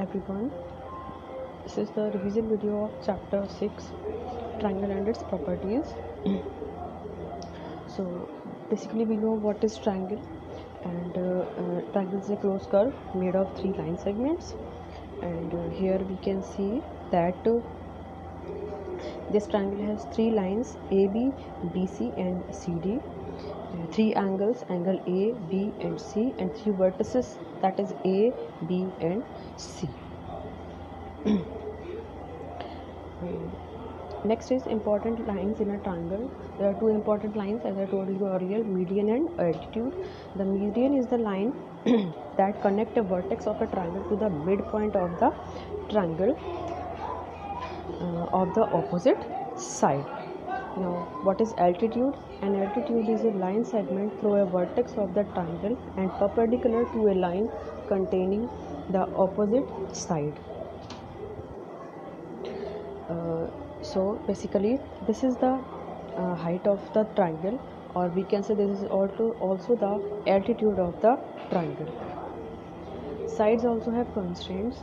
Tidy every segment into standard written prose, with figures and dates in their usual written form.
everyone. This is the revision video of chapter 6, triangle and its properties. So basically we know what is triangle, and triangle is a closed curve made of 3 line segments, and here we can see that this triangle has 3 lines AB, BC and CD, 3 angles, angle A, B and C, and 3 vertices, that is A, B and C. Next is important lines in a triangle. There are 2 important lines, as I told you earlier, median and altitude. The median is the line that connect a vertex of a triangle to the midpoint of the triangle of the opposite side. Now, what is altitude? An altitude is a line segment through a vertex of the triangle and perpendicular to a line containing the opposite side. So basically this is the height of the triangle, or we can say this is also the altitude of the triangle. Sides also have constraints.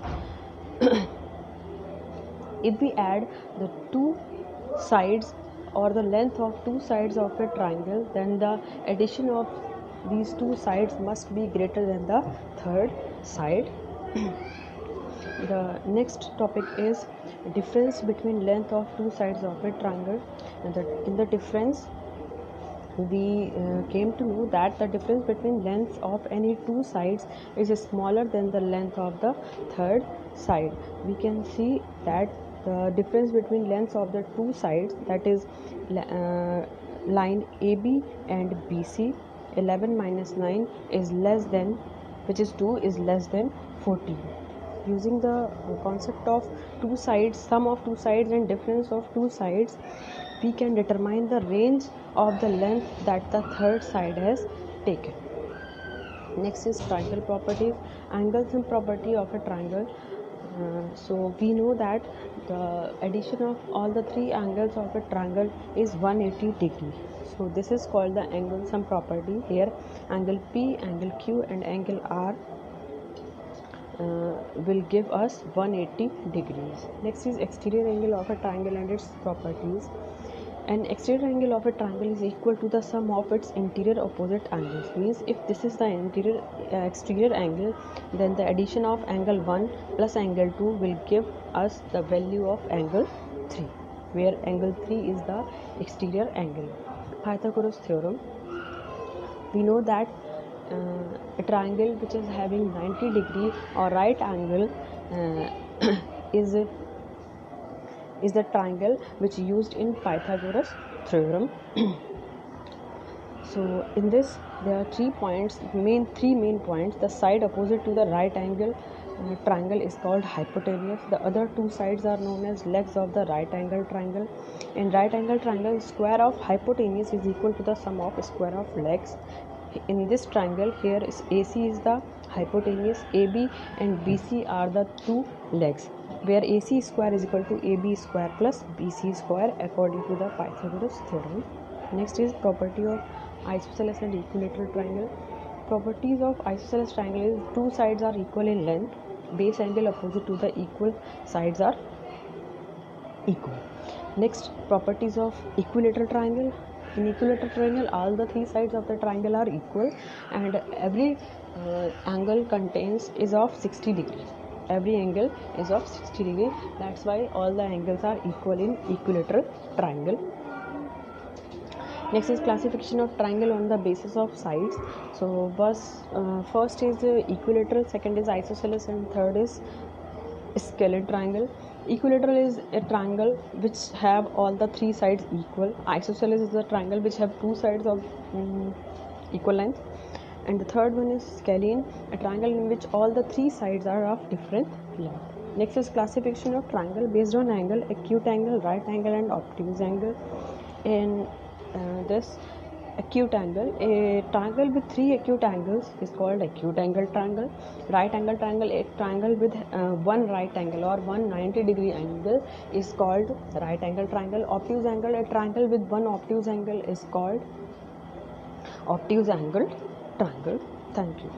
If we add the 2 sides or the length of 2 sides of a triangle, then the addition of these 2 sides must be greater than the third side. The next topic is difference between length of 2 sides of a triangle. And in the difference we came to know that the difference between lengths of any 2 sides is smaller than the length of the third side. We can see that the difference between lengths of the 2 sides, that is line AB and BC, 11 minus 9 is less than, which is 2, is less than 14. Using the concept of 2 sides, sum of 2 sides and difference of 2 sides, we can determine the range of the length that the third side has taken. Next is triangle properties, angles and property of a triangle. So we know that the addition of all the 3 angles of a triangle is 180 degree. So this is called the angle sum property. Here angle P, angle Q and angle R will give us 180 degrees. Next is exterior angle of a triangle and its properties. An exterior angle of a triangle is equal to the sum of its interior opposite angles. Means if this is the exterior angle, then the addition of angle 1 plus angle 2 will give us the value of angle 3, where angle 3 is the exterior angle. Pythagoras theorem. We know that a triangle which is having 90 degree or right angle is the triangle which used in Pythagoras theorem. So in this there are 3 points, three main points. The side opposite to the right angle triangle is called hypotenuse. The other 2 sides are known as legs of the right angle triangle. In right angle triangle, square of hypotenuse is equal to the sum of square of legs. In this triangle, here is AC is the hypotenuse, AB and BC are the 2 legs, where AC square is equal to AB square plus BC square according to the Pythagoras theorem. Next is property of isosceles and equilateral triangle. Properties of isosceles triangle is 2 sides are equal in length, base angle opposite to the equal sides are equal. Next, properties of equilateral triangle. In equilateral triangle, all the 3 sides of the triangle are equal, and every angle contains is of 60 degree. Every angle is of 60 degree. That's why all the angles are equal in equilateral triangle. Next is classification of triangle on the basis of sides. So first is equilateral, second is isosceles, and third is scalene triangle. Equilateral is a triangle which have all the 3 sides equal. Isosceles is a triangle which have 2 sides of equal length. And the third one is scalene, a triangle in which all the 3 sides are of different length. Next is classification of triangle based on angle, acute angle, right angle and obtuse angle. In this acute angle, a triangle with 3 acute angles is called acute angle triangle. Right angle triangle, a triangle with 1 right angle or 190 degree angle is called right angle triangle. Obtuse angle, a triangle with 1 obtuse angle is called obtuse angle triangle. Thank you.